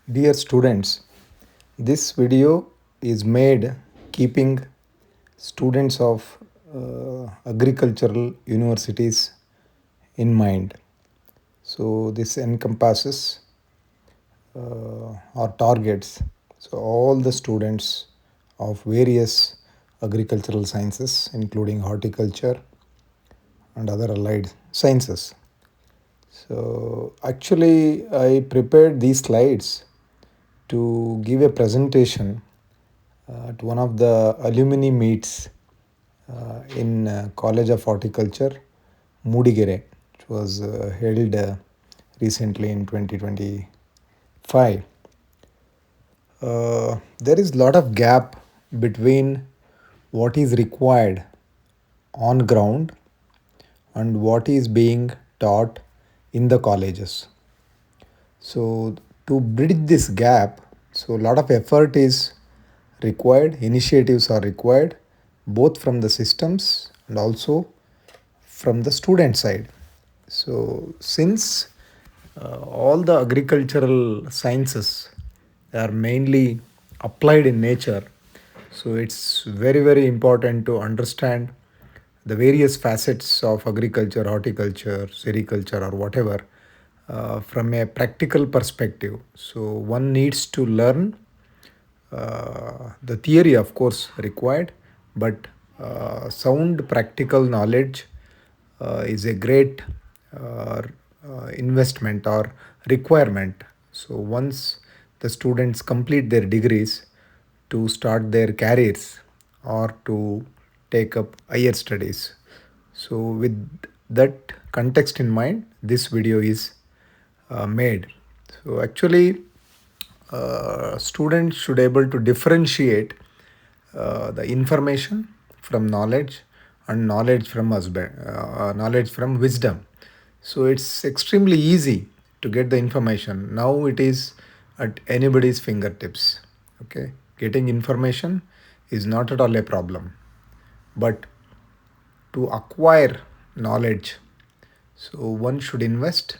Dear students, this video is made keeping students of agricultural universities in mind. So, this encompasses our targets. So, all the students of various agricultural sciences, including horticulture and other allied sciences. So, actually, I prepared these slides to give a presentation at one of the alumni meets in College of Horticulture, Mudigere, which was held recently in 2025. There is a lot of gap between what is required on ground and what is being taught in the colleges. So to bridge this gap, so a lot of effort is required, initiatives are required, both from the systems and also from the student side. So since all the agricultural sciences are mainly applied in nature, so it's very important to understand the various facets of agriculture, horticulture, sericulture, or whatever from a practical perspective. So one needs to learn the theory, of course, required, but sound practical knowledge is a great uh, investment or requirement. So once the students complete their degrees to start their careers or to take up higher studies. So with that context in mind, this video is made. So actually, students should able to differentiate the information from knowledge and knowledge from wisdom. So it's extremely easy to get the information. Now it is at anybody's fingertips. Okay, getting information is not at all a problem, but to acquire knowledge, so one should invest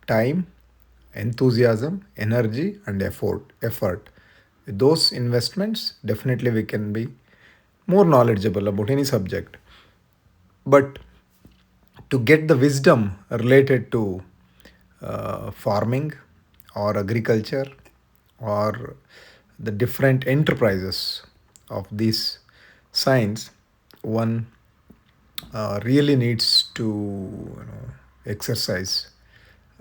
time, enthusiasm, energy, and effort. With those investments, definitely we can be more knowledgeable about any subject. But to get the wisdom related to farming or agriculture or the different enterprises of this science, one really needs to exercise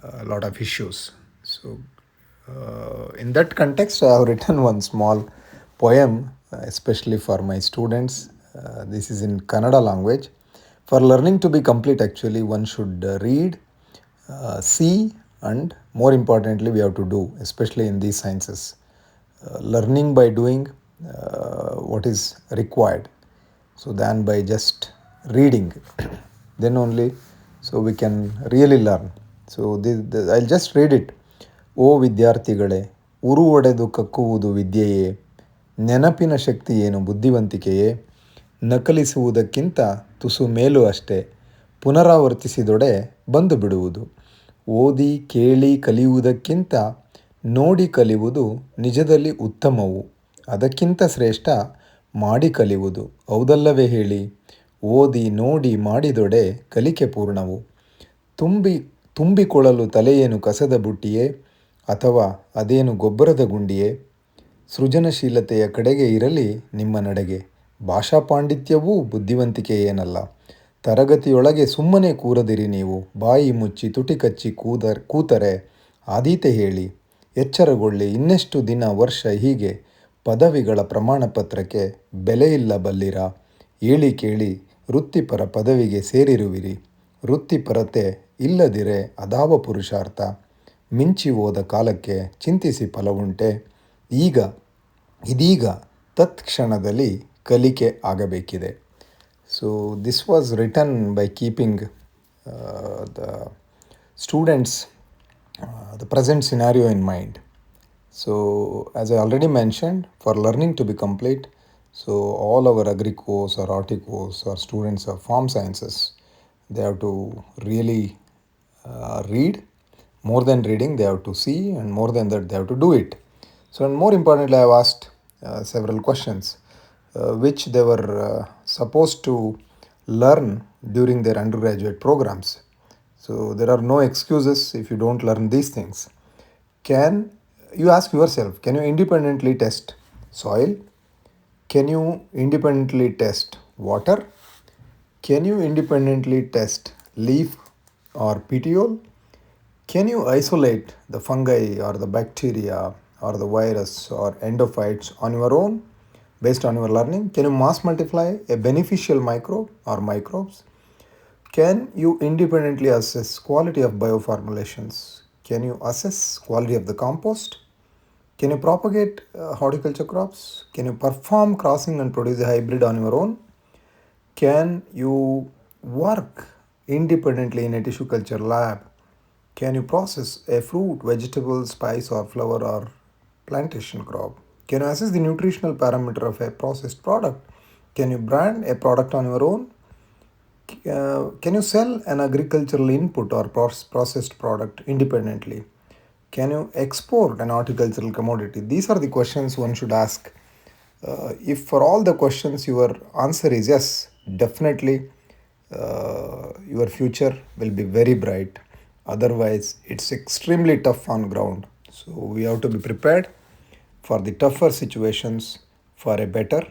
a lot of issues. So, in that context, I have written one small poem, especially for my students. This is in Kannada language. For learning to be complete, actually, one should read, see, and more importantly, we have to do, especially in these sciences. Learning by doing what is required, so than by just reading. Then only so we can really learn. So I'll just read it. ಓ ವಿದ್ಯಾರ್ಥಿಗಳೇ, ಉರು ಒಡೆದು ಕಕ್ಕುವುದು ವಿದ್ಯೆಯೇ, ನೆನಪಿನ ಶಕ್ತಿ ಏನು ಬುದ್ಧಿವಂತಿಕೆಯೇ, ನಕಲಿಸುವುದಕ್ಕಿಂತ ತುಸು ಮೇಲು ಅಷ್ಟೇ, ಪುನರಾವರ್ತಿಸಿದೊಡೆ ಬಂದು ಬಿಡುವುದು. ಓದಿ ಕೇಳಿ ಕಲಿಯುವುದಕ್ಕಿಂತ ನೋಡಿ ಕಲಿಯುವುದು ನಿಜದಲ್ಲಿ ಉತ್ತಮವು, ಅದಕ್ಕಿಂತ ಶ್ರೇಷ್ಠ ಮಾಡಿ ಕಲಿಯುವುದು. ಹೌದಲ್ಲವೇ ಹೇಳಿ? ಓದಿ ನೋಡಿ ಮಾಡಿದೊಡೆ ಕಲಿಕೆ ಪೂರ್ಣವು. ತುಂಬಿಕೊಳ್ಳಲು ತಲೆಯೇನು ಕಸದ ಬುಟ್ಟಿಯೇ, ಅಥವಾ ಅದೇನು ಗೊಬ್ಬರದ ಗುಂಡಿಯೇ? ಸೃಜನಶೀಲತೆಯ ಕಡೆಗೆ ಇರಲಿ ನಿಮ್ಮ ನಡೆಗೆ. ಭಾಷಾ ಪಾಂಡಿತ್ಯವೂ ಬುದ್ಧಿವಂತಿಕೆ ಏನಲ್ಲ. ತರಗತಿಯೊಳಗೆ ಸುಮ್ಮನೆ ಕೂರದಿರಿ ನೀವು, ಬಾಯಿ ಮುಚ್ಚಿ ತುಟಿ ಕಚ್ಚಿ ಕೂತರೆ ಆದೀತೆ ಹೇಳಿ. ಎಚ್ಚರಗೊಳ್ಳಿ, ಇನ್ನೆಷ್ಟು ದಿನ ವರ್ಷ ಹೀಗೆ ಪದವಿಗಳ ಪ್ರಮಾಣಪತ್ರಕ್ಕೆ ಬೆಲೆಯಿಲ್ಲ ಬಲ್ಲಿರ. ಏಳಿ ಕೇಳಿ, ವೃತ್ತಿಪರ ಪದವಿಗೆ ಸೇರಿರುವಿರಿ. ವೃತ್ತಿಪರತೆ ಇಲ್ಲದಿರೆ ಅದಾವ ಪುರುಷಾರ್ಥ. ಮಿಂಚಿ ಹೋದ ಕಾಲಕ್ಕೆ ಚಿಂತಿಸಿ ಫಲವುಂಟೆ. ಇದೀಗ ತತ್ಕ್ಷಣದಲ್ಲಿ ಕಲಿಕೆ ಆಗಬೇಕಿದೆ. So this was written by keeping the students the present scenario in mind. So as I already mentioned, for learning to be complete, so all our agri course or horticourse or students of farm sciences, they have to really read, More than reading, they have to see, and more than that, they have to do it. So, and more importantly, I have asked several questions which they were supposed to learn during their undergraduate programs. So, there are no excuses if you don't learn these things. Can you ask yourself, can you independently test soil? Can you independently test water? Can you independently test leaf or petiole? Can you isolate the fungi or the bacteria or the virus or endophytes on your own based on your learning? Can you mass multiply a beneficial microbe or microbes? Can you independently assess quality of bioformulations? Can you assess quality of the compost? Can you propagate horticulture crops? Can you perform crossing and produce a hybrid on your own? Can you work independently in a tissue culture lab? Can you process a fruit, vegetable, spice, or flower or plantation crop? Can you assess the nutritional parameter of a processed product? Can you brand a product on your own? Can you sell an agricultural input or processed product independently? Can you export an horticultural commodity? These are the questions one should ask. If for all the questions your answer is yes, definitely your future will be very bright. Otherwise, it's extremely tough on ground. So we have to be prepared for the tougher situations for a better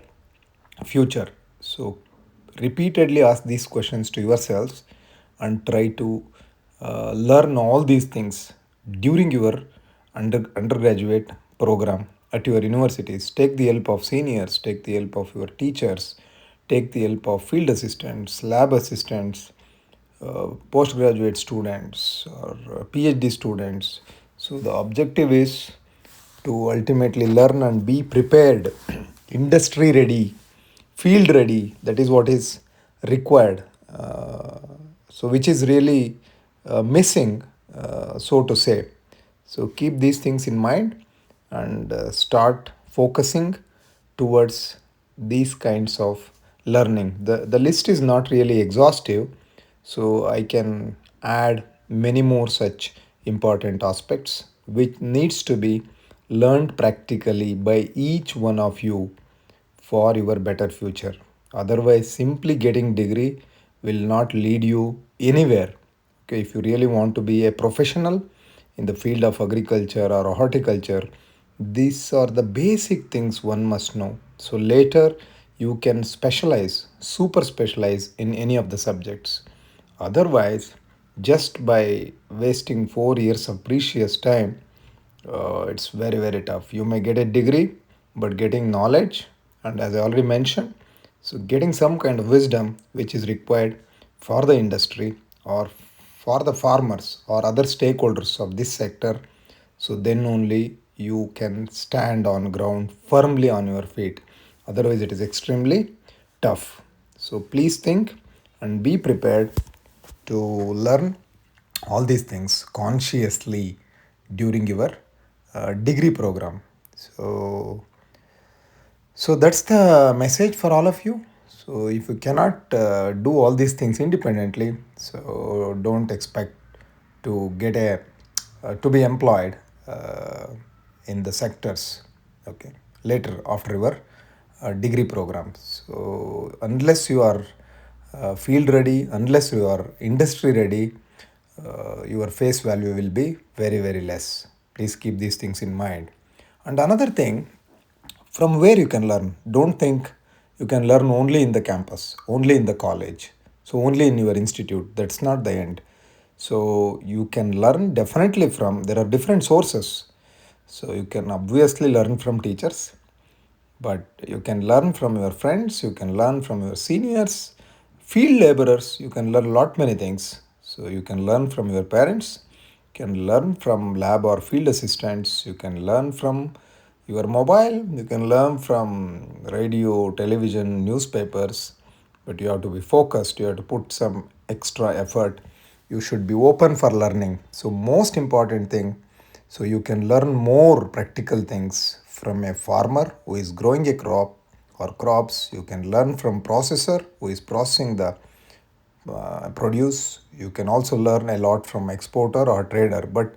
future. So repeatedly ask these questions to yourselves and try to learn all these things during your undergraduate program at your universities. Take the help of seniors, take the help of your teachers, take the help of field assistants, lab assistants, postgraduate students, or PhD students. So the objective is to ultimately learn and be prepared, industry ready, field ready. That is what is required. So, which is really missing, so to say. So, keep these things in mind and start focusing towards these kinds of learning. The list is not really exhaustive, so I can add many more such important aspects which needs to be learned practically by each one of you for your better future. Otherwise, simply getting degree will not lead you anywhere. Okay, if you really want to be a professional in the field of agriculture or horticulture, these are the basic things one must know. So later you can specialize, super specialize in any of the subjects. Otherwise, just by wasting 4 years of precious time, it's very, very tough. You may get a degree, but getting knowledge, and as I already mentioned, so getting some kind of wisdom which is required for the industry or for the farmers or other stakeholders of this sector, so then only you can stand on ground firmly on your feet. Otherwise, it is extremely tough. So please think and be prepared to learn all these things consciously during your degree program. So, so that's the message for all of you. So if you cannot do all these things independently, so don't expect to get a to be employed uh, in the sectors. Okay, later after your degree program. So unless you are field ready, unless you are industry ready, your face value will be very, very less. Please keep these things in mind. And another thing, from where you can learn, don't think you can learn only in the campus, only in the college, so only in your institute. That's not the end. So you can learn definitely from, there are different sources. So you can obviously learn from teachers, but you can learn from your friends, you can learn from your seniors, field laborers, you can learn a lot many things. So you can learn from your parents, you can learn from lab or field assistants, you can learn from your mobile, you can learn from radio, television, newspapers, but you have to be focused, you have to put some extra effort. You should be open for learning. So most important thing, so you can learn more practical things from a farmer who is growing a crop or crops. You can learn from processor who is processing the produce. You can also learn a lot from exporter or trader, but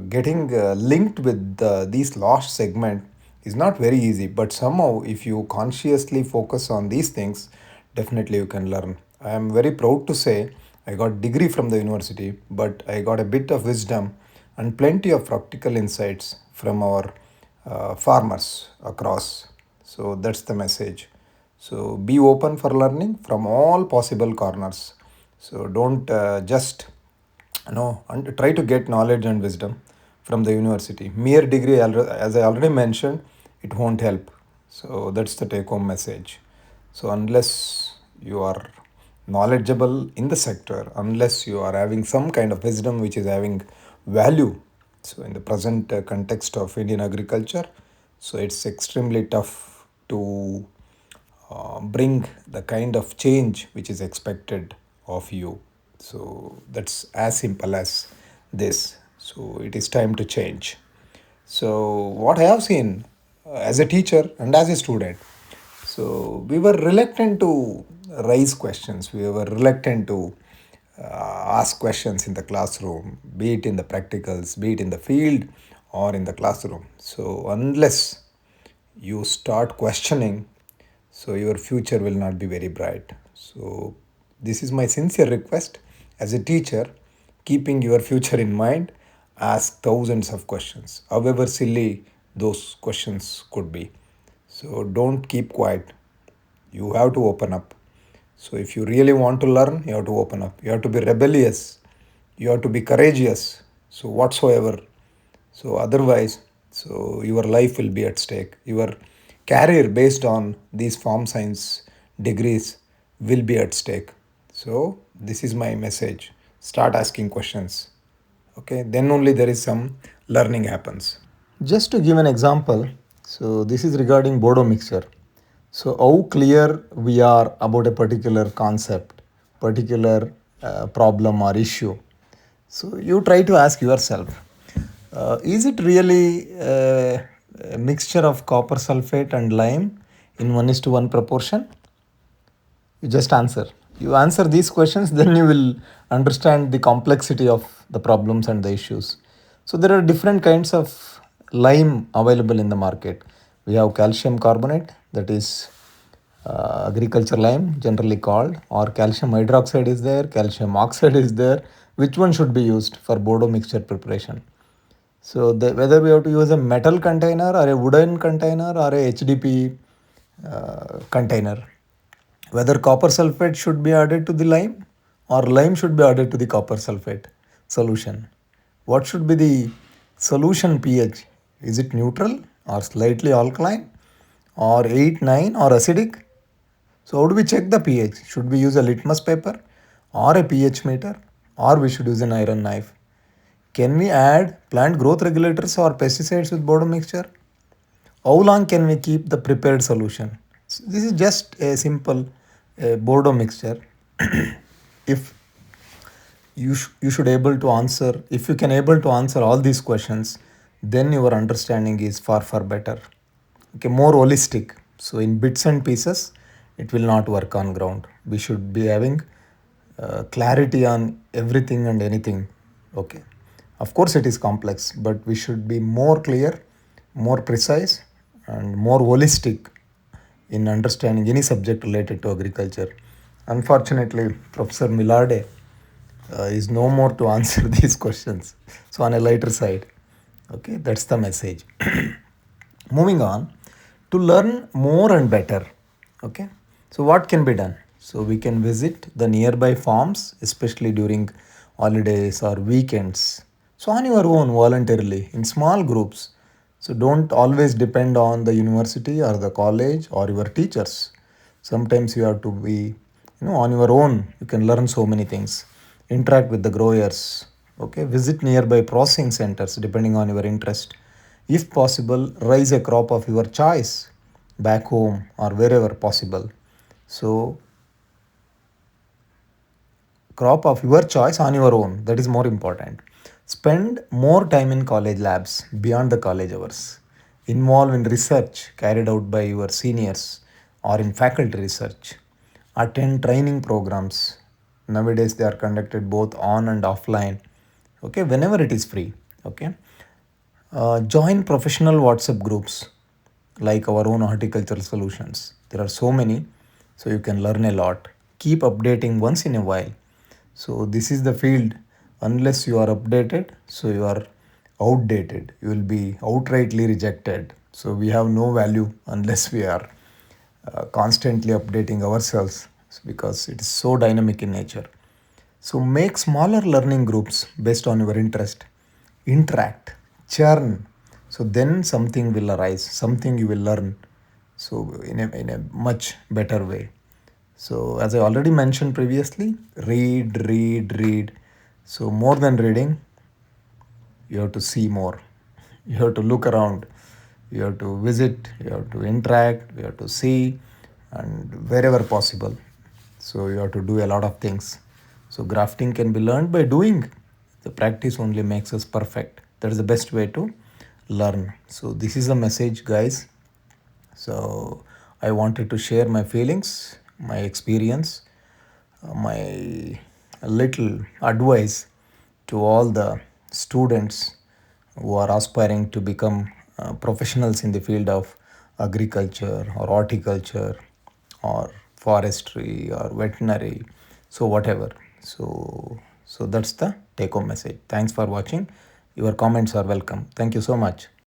getting linked with these last segment is not very easy. But somehow, if you consciously focus on these things, definitely you can learn. I am very proud to say I got degree from the university, but I got a bit of wisdom and plenty of practical insights from our farmers across. So that's the message. So be open for learning from all possible corners. So don't just and try to get knowledge and wisdom from the university. Mere degree, as I already mentioned, it won't help. So that's the take home message. So unless you are knowledgeable in the sector, unless you are having some kind of wisdom which is having value, so in the present context of Indian agriculture, so it's extremely tough to bring the kind of change which is expected of you. So that's as simple as this. So it is time to change. So what I have seen as a teacher and as a student, so we were reluctant to raise questions. We were reluctant to ask questions in the classroom, be it in the practicals, be it in the field or in the classroom. So unless you start questioning, so your future will not be very bright. So this is my sincere request as a teacher, keeping your future in mind. Ask thousands of questions, however silly those questions could be. So don't keep quiet. You have to open up. So if you really want to learn, you have to open up. You have to be rebellious. You have to be courageous. So whatsoever. So otherwise, so your life will be at stake. Your career based on these farm science degrees will be at stake. So this is my message. Start asking questions. Okay, then only there is some learning happens. Just to give an example, so this is regarding Bodo mixture. So how clear we are about a particular concept, particular problem or issue. So you try to ask yourself, is it really a mixture of copper sulfate and lime in 1:1 proportion? You just answer. You answer these questions, then you will understand the complexity of the problems and the issues. So there are different kinds of lime available in the market. We have calcium carbonate, that is agriculture lime generally called, or calcium hydroxide is there, calcium oxide is there. Which one should be used for Bodo mixture preparation? So whether we have to use a metal container or a wooden container or a HDP container, whether copper sulfate should be added to the lime or lime should be added to the copper sulfate solution. What should be the solution pH? Is it neutral or slightly alkaline or 8, 9 or acidic? So how do we check the pH? Should we use a litmus paper or a pH meter, or we should use an iron knife? Can we add plant growth regulators or pesticides with Bodo mixture? How long can we keep the prepared solution? So this is just a simple Bodo mixture. If you should able to answer, if you can able to answer all these questions, then your understanding is far better. Okay, more holistic. So in bits and pieces, it will not work on ground. We should be having clarity on everything and anything. Okay, of course it is complex, but we should be more clear, more precise, and more holistic in understanding any subject related to agriculture. Unfortunately, Professor Milade is no more to answer these questions. So, on a lighter side, okay, that's the message. Moving on to learn more and better. Okay, so what can be done? So, we can visit the nearby farms, especially during holidays or weekends. So, on your own, voluntarily, in small groups. So, don't always depend on the university or the college or your teachers. Sometimes you have to be, on your own. You can learn so many things. Interact with the growers. Okay, visit nearby processing centers depending on your interest. If possible, raise a crop of your choice back home or wherever possible. So, crop of your choice on your own, that is more important. Spend more time in college labs beyond the college hours. Involve in research carried out by your seniors or in faculty research. Attend training programs. Nowadays they are conducted both on and offline. Okay, whenever it is free. Okay. Join professional WhatsApp groups like our own horticultural solutions. There are so many, so you can learn a lot. Keep updating once in a while. So this is the field. Unless you are updated, so you are outdated. You will be outrightly rejected. So we have no value unless we are constantly updating ourselves because it is so dynamic in nature. So make smaller learning groups based on your interest. Interact, churn. So then something will arise, something you will learn. So in a much better way. So as I already mentioned previously, read, read, read. So more than reading, you have to see more. You have to look around. You have to visit. You have to interact. You have to see, and wherever possible. So you have to do a lot of things. So grafting can be learned by doing. The practice only makes us perfect. That is the best way to learn. So this is the message, guys. So I wanted to share my feelings, my experience, my little advice to all the students who are aspiring to become professionals in the field of agriculture or horticulture or forestry or veterinary, so whatever. So that's the take home message. Thanks for watching. Your comments are welcome. Thank you so much.